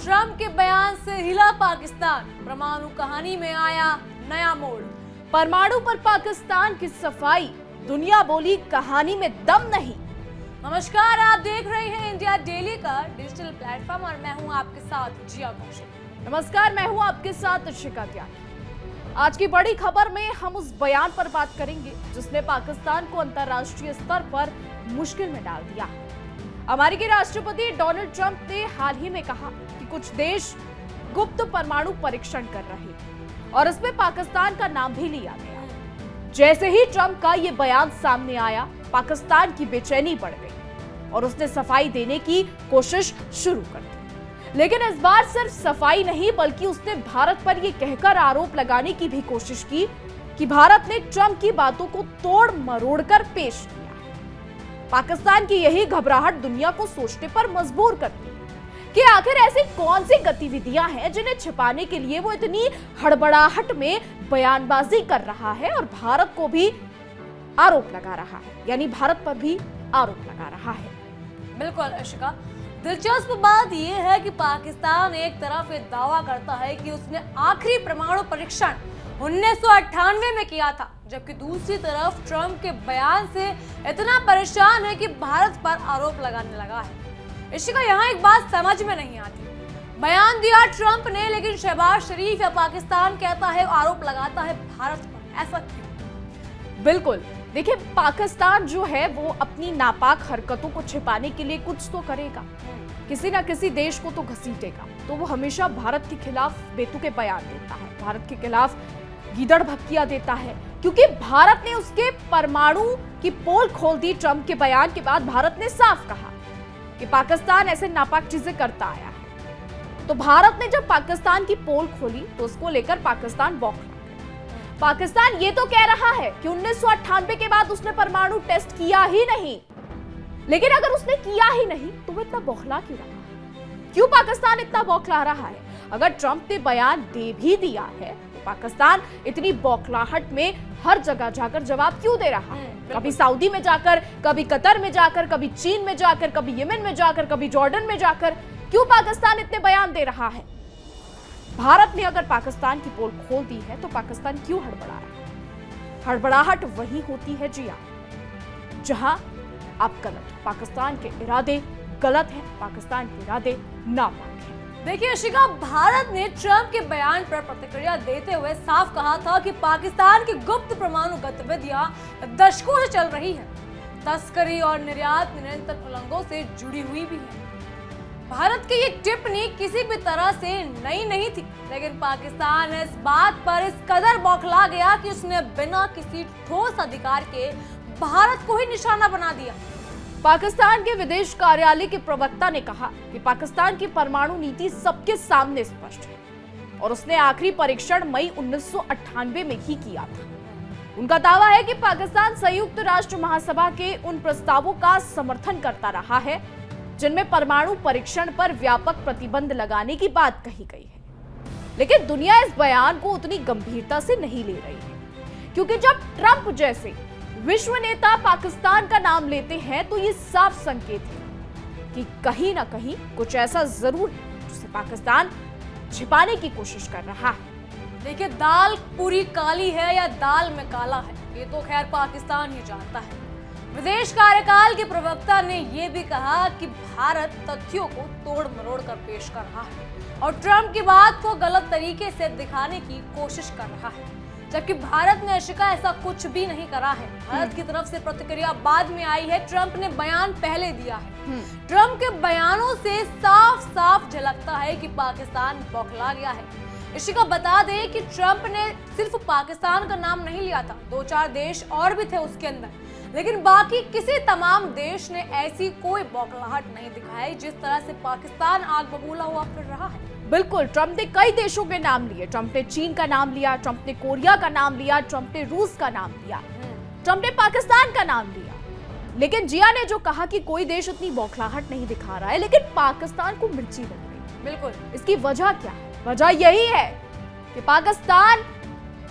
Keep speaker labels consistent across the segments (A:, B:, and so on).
A: Trump के बयान से हिला पाकिस्तान, परमाणु कहानी में आया नया मोड़।
B: परमाणु पर पाकिस्तान की सफाई, दुनिया बोली कहानी में दम नहीं।
A: नमस्कार, आप देख रहे हैं इंडिया डेली का डिजिटल प्लेटफॉर्म और मैं हूं आपके साथ जिया कौशिक।
B: नमस्कार, मैं हूं आपके साथ शिखा त्यागी। आज की बड़ी खबर में हम उस बयान पर बात करेंगे जिसने पाकिस्तान को अंतर्राष्ट्रीय स्तर पर मुश्किल में डाल दिया। अमेरिकी राष्ट्रपति डोनाल्ड ट्रंप ने हाल ही में कहा कि कुछ देश गुप्त परमाणु परीक्षण कर रहे और इसमें पाकिस्तान का नाम भी लिया गया। जैसे ही ट्रंप का ये बयान सामने आया, पाकिस्तान की बेचैनी बढ़ गई और उसने सफाई देने की कोशिश शुरू कर दी। लेकिन इस बार सिर्फ सफाई नहीं, बल्कि उसने भारत पर यह कहकर आरोप लगाने की भी कोशिश की कि भारत ने ट्रंप की बातों को तोड़ मरोड़ कर पेश किया। पाकिस्तान की यही घबराहट दुनिया को सोचने पर मजबूर करती है कि आखिर ऐसी कौन सी गतिविधियां हैं जिन्हें छिपाने के लिए वो इतनी हड़बड़ाहट में बयानबाजी कर रहा है और भारत को भी आरोप लगा रहा है, यानी भारत पर भी आरोप लगा रहा है।
A: बिल्कुल अशिका, दिलचस्प बात यह है कि पाकिस्तान एक तरफ ये दावा करता है कि उसने आखिरी परमाणु परीक्षण 1998 में किया था, जबकि दूसरी तरफ ट्रंप के बयान से इतना परेशान है कि भारत पर आरोप लगाने लगा है। इशिका, यहाँ एक बात समझ में नहीं आती। बयान दिया ट्रंप ने, लेकिन शहबाज शरीफ या पाकिस्तान कहता है, आरोप लगाता है भारत पर। ऐसा क्यों?
B: बिल्कुल, देखिए, पाकिस्तान जो है वो अपनी नापाक हरकतों को छिपाने के लिए कुछ तो करेगा, किसी ना किसी देश को तो घसीटेगा। तो वो हमेशा भारत के खिलाफ बेतुके बयान देता है, भारत के खिलाफ गीदड़ भक्कियां देता है, क्योंकि भारत ने उसके परमाणु की पोल खोल दी। ट्रंप के बयान के बाद भारत ने साफ कहा कि पाकिस्तान ऐसे नापाक चीजें करता आया है। तो भारत ने जब पाकिस्तान की पोल खोली तो उसको लेकर पाकिस्तान बौखला। पाकिस्तान ये तो कह रहा है कि 1998 के बाद उसने परमाणु टेस्ट किया ही नहीं, लेकिन अगर उसने किया ही नहीं तो वो इतना बौखला क्यों रहा? क्यों पाकिस्तान इतना बौखला रहा है? अगर ट्रंप ने बयान दे भी दिया है तो पाकिस्तान इतनी बौखलाहट में हर जगह जाकर जवाब क्यों दे रहा है? कभी सऊदी में जाकर, कभी कतर में जाकर, कभी चीन में जाकर, कभी यमन में जाकर, कभी जॉर्डन में जाकर, क्यों पाकिस्तान इतने बयान दे रहा है? भारत ने अगर पाकिस्तान की पोल खोल दी है तो पाकिस्तान क्यों हड़बड़ा रहा है? हड़बड़ाहट वही होती है जिया जहां आप गलत हो। पाकिस्तान के इरादे गलत हैं, पाकिस्तान के इरादे नापाक हैं।
A: देखिए अशिका, भारत ने ट्रंप के बयान पर प्रतिक्रिया देते हुए साफ कहा था कि पाकिस्तान की गुप्त परमाणु गतिविधियां दशकों से चल रही है, तस्करी और निर्यात निरंतर उल्लंघनों से जुड़ी हुई भी है। भारत की ये टिप्पणी किसी भी तरह से नई नहीं थी, लेकिन पाकिस्तान इस बात पर इस कदर बौखला गया कि उसने बिना किसी ठोस अधिकार के भारत को ही निशाना बना दिया।
B: पाकिस्तान के विदेश कार्यालय के प्रवक्ता ने कहा कि पाकिस्तान की परमाणु नीति सबके सामने स्पष्ट है और उसने आखिरी परीक्षण मई 1998 में ही किया था। उनका दावा है कि पाकिस्तान संयुक्त राष्ट्र महासभा के उन प्रस्तावों का समर्थन करता रहा है जिनमें परमाणु परीक्षण पर व्यापक प्रतिबंध लगाने की बात कही गई है। लेकिन दुनिया इस बयान को उतनी गंभीरता से नहीं ले रही है, क्योंकि जब ट्रंप जैसे विश्व नेता पाकिस्तान का नाम लेते हैं तो ये साफ संकेत है कि कहीं ना कहीं कुछ ऐसा जरूर है जिसे पाकिस्तान छिपाने की कोशिश कर रहा है।
A: देखिए, दाल पूरी काली है या दाल में काला है, ये तो खैर पाकिस्तान ही जानता है। विदेश कार्यकाल के प्रवक्ता ने यह भी कहा कि भारत तथ्यों को तोड़ मरोड़ कर पेश कर रहा है और ट्रंप की बात को गलत तरीके से दिखाने की कोशिश कर रहा है, जबकि भारत ने अशिका ऐसा कुछ भी नहीं करा है। भारत की तरफ से प्रतिक्रिया बाद में आई है, ट्रंप ने बयान पहले दिया है। ट्रंप के बयानों से साफ साफ झलकता है कि पाकिस्तान बौखला गया है। इशिका, बता दें कि ट्रंप ने सिर्फ पाकिस्तान का नाम नहीं लिया था, 2-4 देश और भी थे उसके अंदर, लेकिन बाकी किसी तमाम देश ने ऐसी कोई बौखलाहट नहीं दिखाई जिस तरह से पाकिस्तान आग बबूला हुआ फिर रहा है।
B: बिल्कुल, ट्रंप ने कई देशों के नाम लिए। ट्रंप ने चीन का नाम लिया, ट्रंप ने कोरिया का नाम लिया, ट्रंप ने रूस का नाम लिया, ट्रंप ने पाकिस्तान का नाम लिया। लेकिन जिया ने जो कहा कि कोई देश इतनी बौखलाहट नहीं दिखा रहा है, लेकिन पाकिस्तान को मिर्ची लग गई।
A: बिल्कुल,
B: इसकी वजह क्या है? वजह यही है कि पाकिस्तान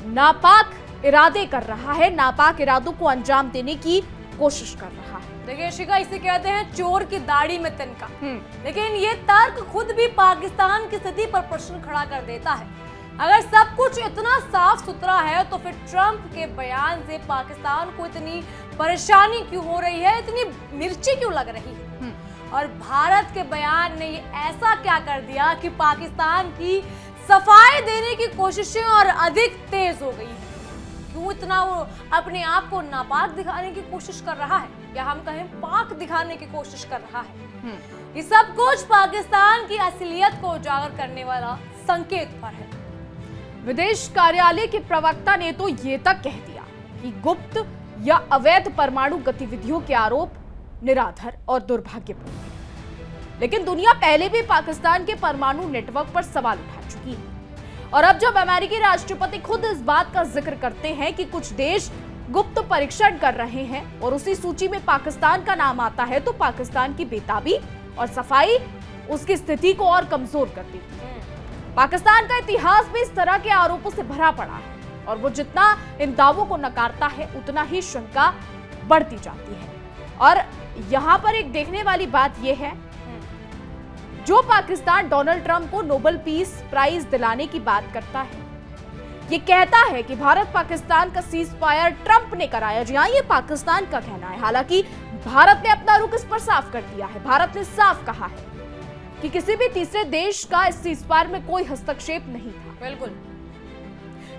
B: नापाक इरादे कर रहा है, नापाक इरादों को अंजाम देने की कोशिश कर रहा है।
A: देखिए शिखा, इसे कहते हैं चोर की दाढ़ी में तिनका। लेकिन ये तर्क खुद भी पाकिस्तान की स्थिति पर प्रश्न खड़ा कर देता है। अगर सब कुछ इतना साफ सुथरा है तो फिर ट्रंप के बयान से पाकिस्तान को इतनी परेशानी क्यों हो रही है, इतनी मिर्ची क्यों लग रही है? और भारत के बयान ने ये ऐसा क्या कर दिया कि पाकिस्तान की सफाई देने की कोशिशें और अधिक तेज हो गई है? क्यों इतना वो अपने आप को नापाक दिखाने की कोशिश कर रहा है, या हम कहें पाक दिखाने की कोशिश कर रहा है? ये सब कुछ पाकिस्तान की असलियत को उजागर करने वाला संकेत पर है।
B: विदेश कार्यालय के प्रवक्ता ने तो ये तक कह दिया कि गुप्त या अवैध परमाणु गतिविधियों के आरोप निराधार और दुर्भाग्यपूर्ण है। लेकिन दुनिया पहले भी पाकिस्तान के परमाणु नेटवर्क पर सवाल उठा चुकी है, और अब जब अमेरिकी राष्ट्रपति खुद इस बात का जिक्र करते हैं कि कुछ देश गुप्त परीक्षण कर रहे हैं और उसी सूची में पाकिस्तान का नाम आता है, तो पाकिस्तान की बेताबी और सफाई उसकी स्थिति को और कमजोर कर देती है। पाकिस्तान का इतिहास भी इस तरह के आरोपों से भरा पड़ा है, और वो जितना इन दावों को नकारता है उतना ही शंका बढ़ती जाती है। और यहाँ पर एक देखने वाली बात यह है, जो पाकिस्तान डोनाल्ड ट्रंप को नोबेल पीस प्राइज दिलाने की बात करता है, ये कहता है कि भारत पाकिस्तान का सीज फायर ट्रंप ने कराया। जी हाँ, ये पाकिस्तान का कहना है। हालांकि भारत ने अपना रुख इस पर साफ कर दिया है। भारत ने साफ कहा है कि किसी भी तीसरे देश का इस सीज फायर में कोई हस्तक्षेप नहीं था।
A: बिल्कुल।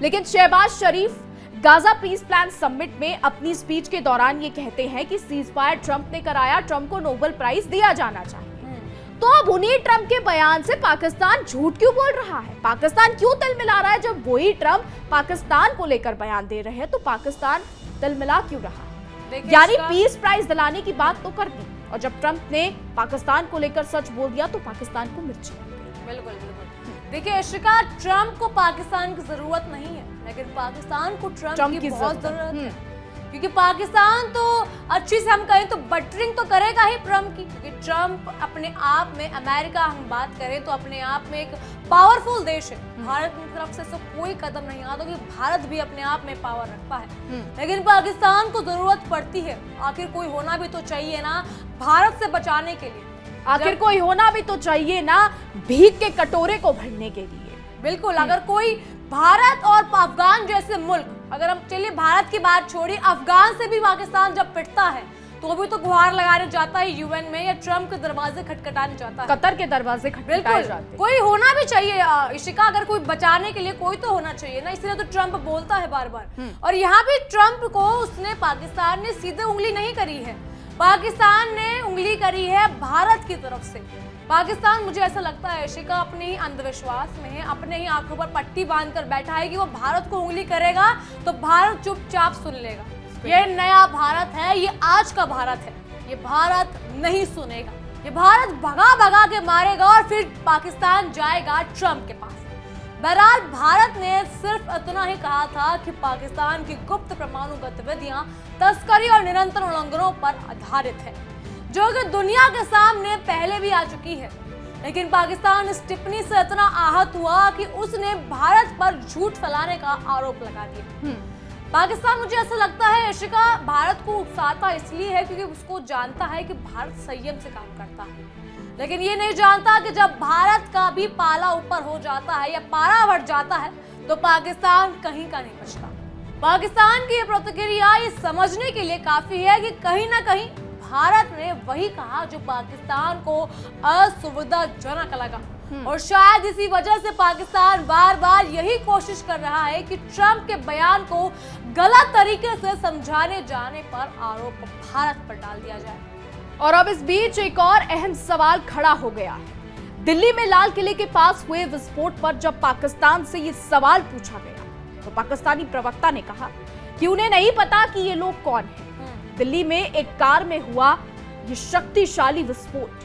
B: लेकिन शहबाज शरीफ गाजा पीस प्लान समिट में अपनी स्पीच के दौरान ये कहते हैं कि सीज फायर ट्रंप ने कराया, ट्रंप को नोबेल प्राइज दिया जाना चाहिए। तो अब उन्हीं ट्रंप के बयान से पाकिस्तान झूठ क्यों बोल रहा है? पाकिस्तान क्यों तिलमिला रहा है? जब वही ट्रंप पाकिस्तान को लेकर बयान दे रहे हैं तो पाकिस्तान तिलमिला क्यों रहा है? यानी पीस प्राइज दिलाने की बात तो कर दी, और जब ट्रंप ने पाकिस्तान को लेकर सच बोल दिया तो पाकिस्तान को मिर्ची लग गई।
A: बिल्कुल बिल्कुल। देखिए शिखा, ट्रंप को पाकिस्तान की जरूरत नहीं है, लेकिन पाकिस्तान को ट्रंप की बहुत जरूरत है। क्योंकि पाकिस्तान तो अच्छी से हम कहें तो बटरिंग तो करेगा ही ट्रंप की, क्योंकि ट्रंप अपने आप में, अमेरिका हम बात करें तो अपने आप में एक पावरफुल देश है। भारत की तरफ से तो कोई कदम नहीं आता, क्योंकि भारत भी अपने आप में पावर रखता है। लेकिन पाकिस्तान को जरूरत पड़ती है, आखिर कोई होना भी तो चाहिए ना भारत से बचाने के लिए।
B: आखिर कोई होना भी तो चाहिए ना भीख के कटोरे को भरने के लिए।
A: बिल्कुल। अगर कोई भारत और अफगान जैसे मुल्क, अगर हम चलिए भारत की बात छोड़िए, अफगान से भी पाकिस्तान जब पिटता है तो भी तो गुहार लगाने जाता है यूएन में, या ट्रंप के दरवाजे खटखटाने जाता है,
B: कतर के दरवाजे खटखटाए जाते हैं।
A: कोई होना भी चाहिए इशिका, अगर कोई बचाने के लिए कोई तो होना चाहिए ना, इसलिए तो ट्रंप बोलता है बार बार। और यहाँ भी ट्रंप को उसने, पाकिस्तान ने सीधे उंगली नहीं करी है, पाकिस्तान ने उंगली करी है भारत की तरफ से। पाकिस्तान, मुझे ऐसा लगता है इशिका, अपने ही अंधविश्वास में है, अपने ही आंखों पर पट्टी बांधकर बैठा है कि वो भारत को उंगली करेगा तो भारत चुपचाप सुन लेगा। ये नया भारत है, ये आज का भारत है, ये भारत नहीं सुनेगा, ये भारत भगा भगा के मारेगा और फिर पाकिस्तान जाएगा ट्रंप के पास। बहरहाल भारत ने सिर्फ इतना ही कहा था कि पाकिस्तान की गुप्त परमाणु गतिविधियां तस्करी और निरंतर उल्लंघनों पर आधारित है, जो कि दुनिया के सामने पहले भी आ चुकी है। लेकिन पाकिस्तान इस टिप्पणी से इतना आहत हुआ कि उसने भारत पर झूठ फैलाने का आरोप लगा दिया। पाकिस्तान, मुझे ऐसा लगता है इशिका, भारत को उकसाता इसलिए है क्योंकि उसको जानता है कि भारत संयम से काम करता है, लेकिन ये नहीं जानता कि जब भारत का भी पाला ऊपर हो जाता है या पारा बढ़ जाता है तो पाकिस्तान कहीं का नहीं बचता। पाकिस्तान की ये प्रतिक्रिया ये समझने के लिए काफी है कि कहीं ना कहीं भारत ने वही कहा जो पाकिस्तान को असुविधाजनक लगा, और शायद इसी वजह से पाकिस्तान बार बार यही कोशिश कर रहा है कि ट्रंप के बयान को गलत तरीके से समझाने जाने पर आरोप भारत पर डाल दिया जाए।
B: और अब इस बीच एक और अहम सवाल खड़ा हो गया है। दिल्ली में लाल किले के पास हुए विस्फोट पर जब पाकिस्तान से ये सवाल पूछा गया तो पाकिस्तानी प्रवक्ता ने कहा कि उन्हें नहीं पता कि ये लोग कौन हैं। दिल्ली में एक कार में हुआ ये शक्तिशाली विस्फोट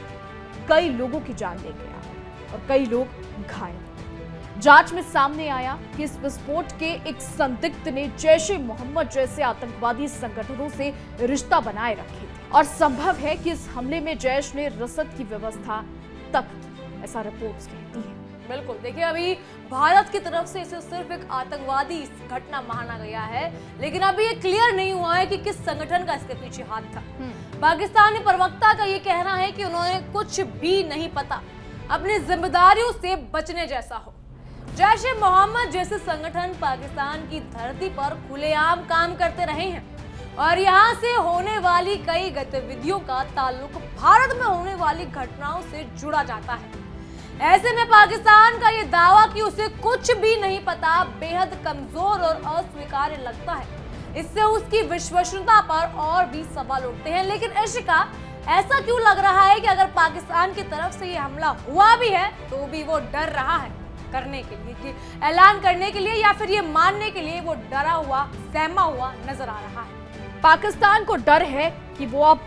B: कई लोगों की जान ले गया और कई लोग घायल। जांच में सामने आया कि इस विस्फोट के एक संदिग्ध ने जैश-ए-मोहम्मद जैसे आतंकवादी संगठनों से रिश्ता बनाए रखे थे, और संभव है कि इस हमले में जैश ने रसद की व्यवस्था तक की, ऐसा रिपोर्ट्स कहती है।
A: बिल्कुल। देखिए, अभी भारत की तरफ से इसे सिर्फ एक आतंकवादी घटना माना गया है, लेकिन अभी ये क्लियर नहीं हुआ है कि किस संगठन का इसके पीछे हाथ था। पाकिस्तानी प्रवक्ता का ये कहना है कि उन्होंने कुछ भी नहीं पता, अपनी जिम्मेदारियों से बचने जैसा हो। जैश ए मोहम्मद जैसे संगठन पाकिस्तान की धरती पर खुलेआम काम करते रहे हैं और यहाँ से होने वाली कई गतिविधियों का ताल्लुक भारत में होने वाली घटनाओं से जुड़ा जाता है। ऐसे में पाकिस्तान का ये दावा कि उसे कुछ भी नहीं पता बेहद कमजोर और अस्वीकार्य लगता है। इससे उसकी विश्वसनीयता पर और भी सवाल उठते हैं। लेकिन इशिका, ऐसा क्यों लग रहा है कि अगर पाकिस्तान की तरफ से ये हमला हुआ भी है तो भी वो डर रहा है करने के लिए, कि ऐलान करने के लिए, या फिर ये मानने के लिए वो डरा हुआ, सहमा हुआ नजर आ रहा है?
B: पाकिस्तान को डर है कि वो अब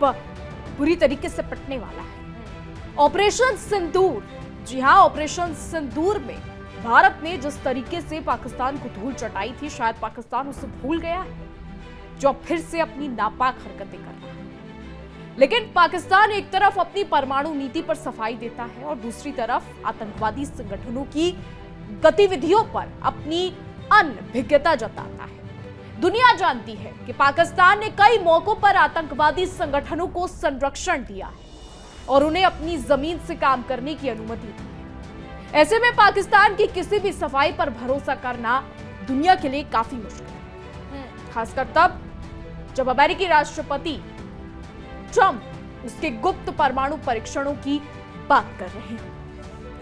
B: बुरी तरीके से पिटने वाला है। ऑपरेशन सिंदूर, जी हाँ, ऑपरेशन सिंदूर में भारत ने जिस तरीके से पाकिस्तान को धूल चटाई थी, शायद पाकिस्तान उसे भूल गया है, जो अब फिर से अपनी नापाक हरकतें कर रहा है। लेकिन पाकिस्तान एक तरफ अपनी परमाणु नीति पर सफाई देता है और दूसरी तरफ आतंकवादी संगठनों की गतिविधियों पर अपनी अनभिज्ञता जताता है। दुनिया जानती है कि पाकिस्तान ने कई मौकों पर आतंकवादी संगठनों को संरक्षण दिया है और उन्हें अपनी जमीन से काम करने की अनुमति दी है। ऐसे में पाकिस्तान की किसी भी सफाई पर भरोसा करना दुनिया के लिए काफी मुश्किल है, खासकर तब जब अमेरिकी राष्ट्रपति ट्रंप उसके गुप्त परमाणु परीक्षणों की बात कर रहे हैं।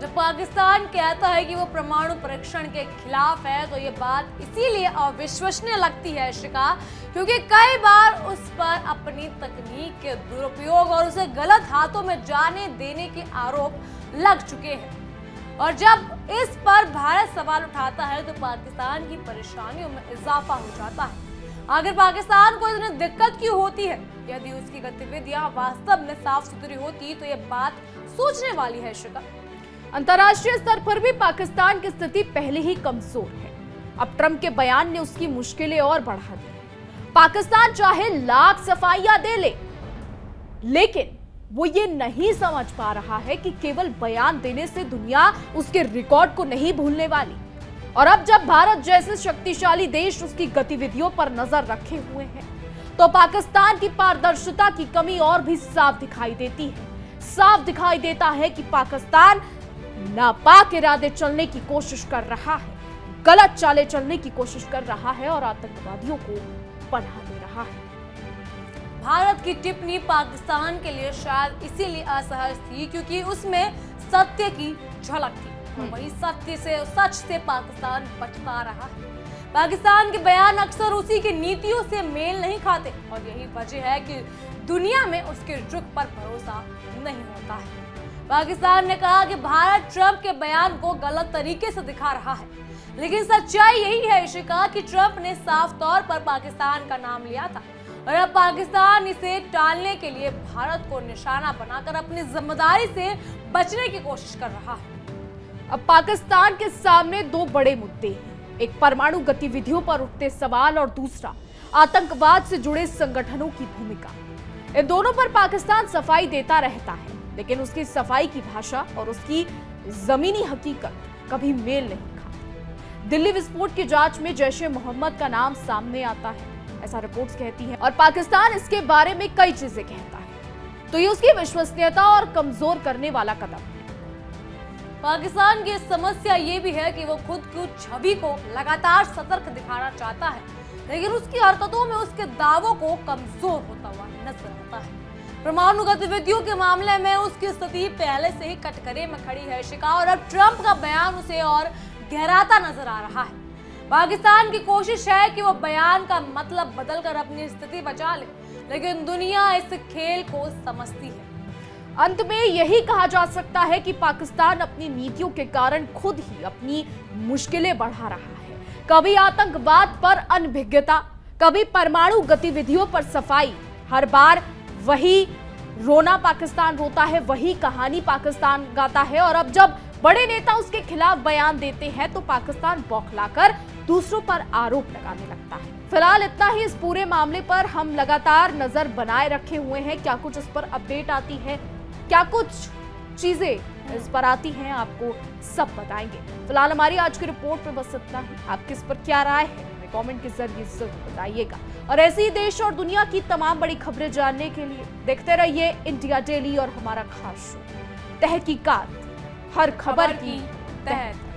A: जब पाकिस्तान कहता है कि वो परमाणु परीक्षण के खिलाफ है तो ये बात इसीलिए अविश्वसनीय लगती है शिका, क्योंकि कई बार उस पर अपनी तकनीक के दुरुपयोग और उसे गलत हाथों में जाने देने के आरोप लग चुके हैं। और जब इस पर भारत सवाल उठाता है तो पाकिस्तान की परेशानियों में इजाफा हो जाता है। आखिर पाकिस्तान को इतनी दिक्कत क्यों होती है? यदि उसकी गतिविधियां वास्तव में साफ सुथरी होती तो ये बात सोचने वाली है शिका।
B: अंतर्राष्ट्रीय स्तर पर भी पाकिस्तान की स्थिति पहले ही कमजोर है। अब ट्रंप के बयान ने उसकी मुश्किलें और बढ़ा दी। पाकिस्तान चाहे लाख सफाइयां दे ले, लेकिन वो ये नहीं समझ पा रहा है कि केवल बयान देने से दुनिया उसके रिकॉर्ड को नहीं भूलने वाली। और अब जब भारत जैसे शक्तिशाली देश उसकी गतिविधियों पर नजर रखे हुए हैं तो पाकिस्तान की पारदर्शिता की कमी और भी साफ दिखाई देती है। साफ दिखाई देता है कि पाकिस्तान नापाक इरादे चलने की कोशिश कर रहा है, गलत चालें चलने की कोशिश कर रहा है और आतंकवादियों को पनाह दे रहा है।
A: भारत की टिप्पणी पाकिस्तान के लिए शायद इसीलिए असहज थी क्योंकि उसमें सत्य की झलक थी और वही सच से पाकिस्तान बचता रहा है। पाकिस्तान के बयान अक्सर उसी की नीतियों से मेल नहीं खाते और यही वजह है कि दुनिया में उसके रुख पर भरोसा नहीं होता है। पाकिस्तान ने कहा कि भारत ट्रंप के बयान को गलत तरीके से दिखा रहा है, लेकिन सच्चाई यही है इशिका कि ट्रंप ने साफ तौर पर पाकिस्तान का नाम लिया था और अब पाकिस्तान इसे टालने के लिए भारत को निशाना बनाकर अपनी जिम्मेदारी से बचने की कोशिश कर रहा है।
B: अब पाकिस्तान के सामने दो बड़े मुद्दे हैं, एक परमाणु गतिविधियों पर उठते सवाल और दूसरा आतंकवाद से जुड़े संगठनों की भूमिका। इन दोनों पर पाकिस्तान सफाई देता रहता है, लेकिन उसकी सफाई की भाषा और उसकी जमीनी हकीकत कभी मेल नहीं खाती। दिल्ली विस्फोट की जांच में जैश ए मोहम्मद का नाम सामने आता है, ऐसा रिपोर्ट्स कहती हैं, और पाकिस्तान इसके बारे में कई चीजें कहता है, तो ये उसकी विश्वसनीयता और कमजोर करने वाला कदम है।
A: पाकिस्तान की समस्या ये भी है कि वो खुद की छवि को लगातार सतर्क दिखाना चाहता है, लेकिन उसकी हरकतों में उसके दावों को कमजोर होता हुआ नजर आता है। परमाणु गतिविधियों के मामले में उसकी स्थिति पहले से ही कटघरे में खड़ी है शिका, और अब ट्रंप का बयान उसे और गहराता नजर आ रहा है। पाकिस्तान की कोशिश है कि वो बयान का मतलब बदलकर अपनी स्थिति बचा ले, लेकिन दुनिया इस खेल को समझती है।
B: अंत में यही कहा जा सकता है कि पाकिस्तान अपनी नीतियों के कारण खुद ही अपनी मुश्किलें बढ़ा रहा है। कभी आतंकवाद पर अनभिज्ञता, कभी परमाणु गतिविधियों पर सफाई, हर बार वही रोना पाकिस्तान रोता है, वही कहानी पाकिस्तान गाता है। और अब जब बड़े नेता उसके खिलाफ बयान देते हैं तो पाकिस्तान बौखलाकर दूसरों पर आरोप लगाने लगता है। फिलहाल इतना ही इस पूरे मामले पर हम लगातार नजर बनाए रखे हुए हैं। क्या कुछ इस पर अपडेट आती है, क्या कुछ चीजें इस पर आती हैं, आपको सब बताएंगे। फिलहाल हमारी आज की रिपोर्ट पे बस इतना ही। आपकी इस पर क्या राय है कमेंट के जरिए जरूर बताइएगा। और ऐसी ही देश और दुनिया की तमाम बड़ी खबरें जानने के लिए देखते रहिए इंडिया डेली और हमारा खास शो तहकीकात, हर खबर की तह।